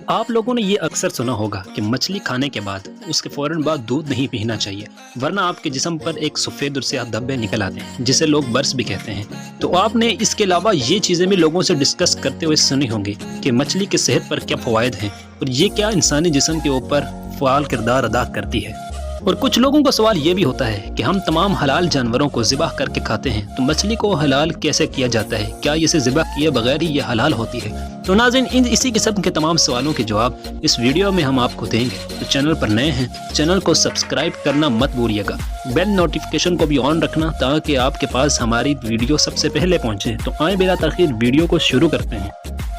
آپ لوگوں نے یہ اکثر سنا ہوگا کہ مچھلی کھانے کے بعد اس کے فوراً بعد دودھ نہیں پینا چاہیے، ورنہ آپ کے جسم پر ایک سفید اور سیاہ دھبے نکل آتے ہیں جسے لوگ برس بھی کہتے ہیں۔ تو آپ نے اس کے علاوہ یہ چیزیں بھی لوگوں سے ڈسکس کرتے ہوئے سنی ہوں گی کہ مچھلی کے صحت پر کیا فوائد ہیں اور یہ کیا انسانی جسم کے اوپر فعال کردار ادا کرتی ہے۔ اور کچھ لوگوں کا سوال یہ بھی ہوتا ہے کہ ہم تمام حلال جانوروں کو ذبح کر کے کھاتے ہیں، تو مچھلی کو حلال کیسے کیا جاتا ہے؟ کیا اسے ذبح کیے بغیر ہی یہ حلال ہوتی ہے؟ تو ناظرین، اسی قسم کے تمام سوالوں کے جواب اس ویڈیو میں ہم آپ کو دیں گے۔ تو چینل پر نئے ہیں، چینل کو سبسکرائب کرنا مت بھولیے گا، بیل نوٹیفیکیشن کو بھی آن رکھنا تاکہ آپ کے پاس ہماری ویڈیو سب سے پہلے پہنچے۔ تو آئیں بلا تاخیر ویڈیو کو شروع کرتے ہیں۔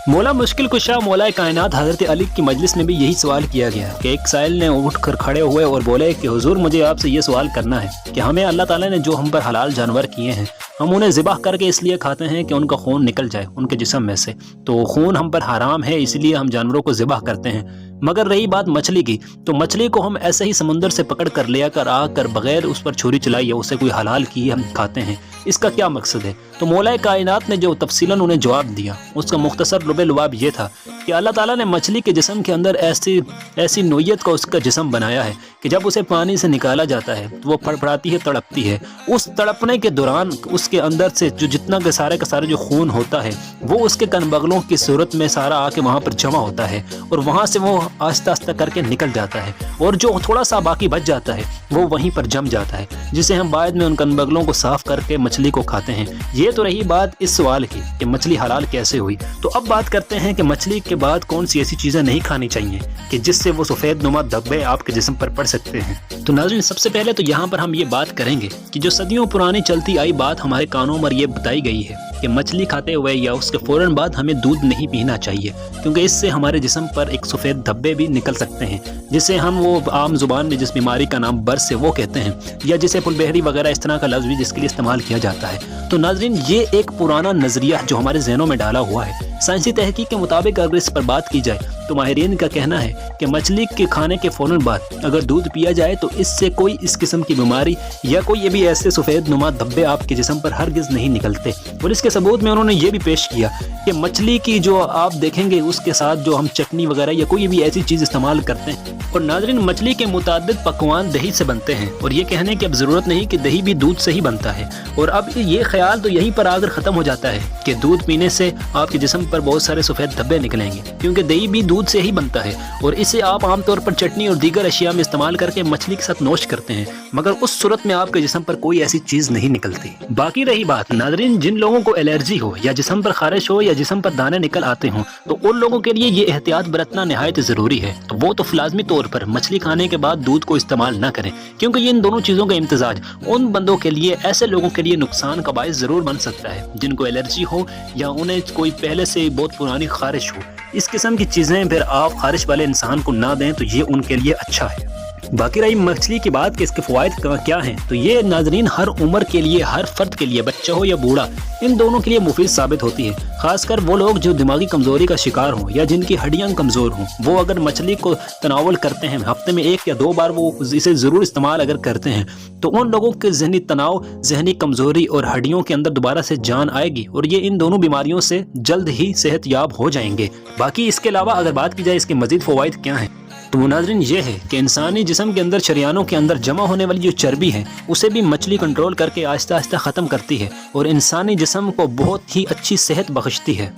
مولا مشکل کشا مولا کائنات حضرت علی کی مجلس میں بھی یہی سوال کیا گیا کہ ایک سائل نے اٹھ کر کھڑے ہوئے اور بولے کہ حضور، مجھے آپ سے یہ سوال کرنا ہے کہ ہمیں اللہ تعالیٰ نے جو ہم پر حلال جانور کیے ہیں، ہم انہیں ذبح کر کے اس لیے کھاتے ہیں کہ ان کا خون نکل جائے ان کے جسم میں سے، تو خون ہم پر حرام ہے، اس لیے ہم جانوروں کو ذبح کرتے ہیں۔ مگر رہی بات مچھلی کی، تو مچھلی کو ہم ایسے ہی سمندر سے پکڑ کر لے کر آ کر بغیر اس پر چھری چلائی یا اسے کوئی حلال کی ہم کھاتے ہیں، اس کا کیا مقصد ہے؟ تو مولا کائنات نے جو تفصیلاً انہیں جواب دیا، اس کا مختصر لب لباب یہ تھا کہ اللہ تعالیٰ نے مچھلی کے جسم کے اندر ایسی نوعیت کا اس کا جسم بنایا ہے کہ جب اسے پانی سے نکالا جاتا ہے تو وہ پھڑپھڑاتی ہے، تڑپتی ہے۔ اس تڑپنے کے دوران اس کے اندر سے جو جتنا کا سارے جو خون ہوتا ہے وہ اس کے کن بغلوں کی صورت میں سارا آ کے وہاں پر جمع ہوتا ہے، اور وہاں سے وہ آہستہ آہستہ کر کے نکل جاتا ہے، اور جو تھوڑا سا باقی بچ جاتا ہے وہ وہیں پر جم جاتا ہے، جسے ہم بعد میں ان کن بغلوں کو صاف کر کے مچھلی کو کھاتے ہیں۔ یہ تو رہی بات اس سوال کی کہ مچھلی حلال کیسے ہوئی۔ تو اب بات کرتے ہیں کہ مچھلی کے بعد کون سی ایسی چیزیں نہیں کھانی چاہیے کہ جس سے وہ سفید نما دھبے آپ کے جسم پر پڑ سکتے ہیں۔ تو ناظرین، سب سے پہلے تو یہاں پر ہم یہ بات کریں گے کہ جو صدیوں پرانی چلتی آئی بات ہمارے کانوں پر یہ بتائی گئی ہے کہ مچھلی کھاتے ہوئے یا اس کے فوراً بعد ہمیں دودھ نہیں پینا چاہیے، کیونکہ اس سے ہمارے جسم پر ایک سفید دھبے بھی نکل سکتے ہیں، جسے ہم وہ عام زبان میں جس بیماری کا نام برس ہے وہ کہتے ہیں، یا جسے پل بہری وغیرہ اس طرح کا لفظ بھی جس کے لیے استعمال کیا جاتا ہے۔ تو ناظرین، یہ ایک پرانا نظریہ جو ہمارے ذہنوں میں ڈالا ہوا ہے۔ سائنسی تحقیق کے مطابق اگر اس پر بات کی جائے تو ماہرین کا کہنا ہے کہ مچھلی کے کھانے کے فوراً بعد اگر دودھ پیا جائے تو اس سے کوئی اس قسم کی بیماری یا کوئی بھی ایسے سفید نما دھبے آپ کے جسم پر ہرگز نہیں نکلتے۔ اور اس کے ثبوت میں انہوں نے یہ بھی پیش کیا کہ مچھلی کی جو آپ دیکھیں گے اس کے ساتھ جو ہم چٹنی وغیرہ یا کوئی بھی ایسی چیز استعمال کرتے ہیں۔ اور ناظرین، مچھلی کے متعدد پکوان دہی سے بنتے ہیں، اور یہ کہنے کی اب ضرورت نہیں کہ دہی بھی دودھ سے ہی بنتا ہے۔ اور اب یہ خیال تو یہیں پر آ کر ختم ہو جاتا ہے کہ دودھ پینے سے آپ کے جسم پر بہت سارے سفید دھبے نکلیں گے، کیونکہ دہی بھی دودھ سے ہی بنتا ہے، اور اسے آپ عام طور پر چٹنی اور دیگر اشیاء میں استعمال کر کے مچھلی کے ساتھ نوش کرتے ہیں، مگر اس صورت میں آپ کے جسم پر کوئی ایسی چیز نہیں نکلتی۔ باقی رہی بات ناظرین، جن لوگوں کو الرجی ہو یا جسم پر خارش ہو یا جسم پر دانے نکل آتے ہوں، تو ان لوگوں کے لیے یہ احتیاط برتنا نہایت ضروری ہے۔ تو وہ تو لازمی طور پر مچھلی کھانے کے بعد دودھ کو استعمال نہ کریں، کیونکہ یہ ان دونوں چیزوں کا امتزاج ان بندوں کے لیے، ایسے لوگوں کے لیے نقصان کا باعث ضرور بن سکتا ہے جن کو الرجی ہو یا انہیں کوئی پہلے سے بہت پرانی خارش ہو۔ اس قسم کی چیزیں پھر آپ خارش والے انسان کو نہ دیں تو یہ ان کے لیے اچھا ہے۔ باقی رہی مچھلی کی بات کہ اس کے فوائد کیا ہیں، تو یہ ناظرین ہر عمر کے لیے، ہر فرد کے لیے، بچہ ہو یا بوڑھا، ان دونوں کے لیے مفید ثابت ہوتی ہے۔ خاص کر وہ لوگ جو دماغی کمزوری کا شکار ہوں یا جن کی ہڈیاں کمزور ہوں، وہ اگر مچھلی کو تناول کرتے ہیں، ہفتے میں 1 یا 2 بار وہ اسے ضرور استعمال اگر کرتے ہیں، تو ان لوگوں کے ذہنی تناؤ، ذہنی کمزوری اور ہڈیوں کے اندر دوبارہ سے جان آئے گی، اور یہ ان دونوں بیماریوں سے جلد ہی صحت یاب ہو جائیں گے۔ باقی اس کے علاوہ اگر بات کی جائے اس کے مزید فوائد کیا ہیں، تو ناظرین یہ ہے کہ انسانی جسم کے اندر شریانوں کے اندر جمع ہونے والی جو چربی ہے اسے بھی مچھلی کنٹرول کر کے آہستہ آہستہ ختم کرتی ہے، اور انسانی جسم کو بہت ہی اچھی صحت بخشتی ہے۔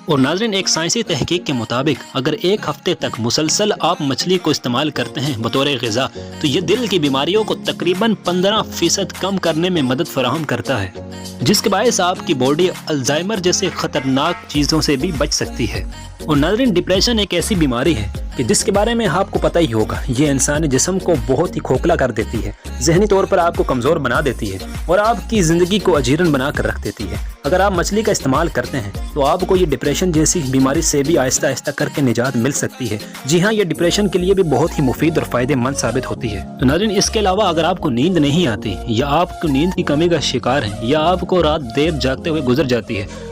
اور ناظرین، ایک سائنسی تحقیق کے مطابق اگر 1 ہفتے تک مسلسل آپ مچھلی کو استعمال کرتے ہیں بطور غذا، تو یہ دل کی بیماریوں کو تقریباً 15% کم کرنے میں مدد فراہم کرتا ہے، جس کے باعث آپ کی باڈی الزائمر جیسے خطرناک چیزوں سے بھی بچ سکتی ہے۔ اور ناظرین، ڈپریشن ایک ایسی بیماری ہے کہ جس کے بارے میں آپ کو پتہ ہی ہوگا، یہ انسانی جسم کو بہت ہی کھوکھلا کر دیتی ہے، ذہنی طور پر آپ کو کمزور بنا دیتی ہے، اور آپ کی زندگی کو اجیرن بنا کر رکھ دیتی ہے۔ اگر آپ مچھلی کا استعمال کرتے ہیں تو آپ کو یہ ڈپریشن جیسی بیماری سے بھی آہستہ آہستہ کر کے نجات مل سکتی ہے۔ جی ہاں، یہ ڈپریشن کے لیے بھی بہت ہی مفید اور فائدہ مند ثابت ہوتی ہے۔ تو ناظرین، اس کے علاوہ اگر آپ کو نیند نہیں آتی، یا آپ کو نیند کی کمی کا شکار ہیں، یا آپ کو رات دیر جاگتے ہوئے گزر جاتی ہے،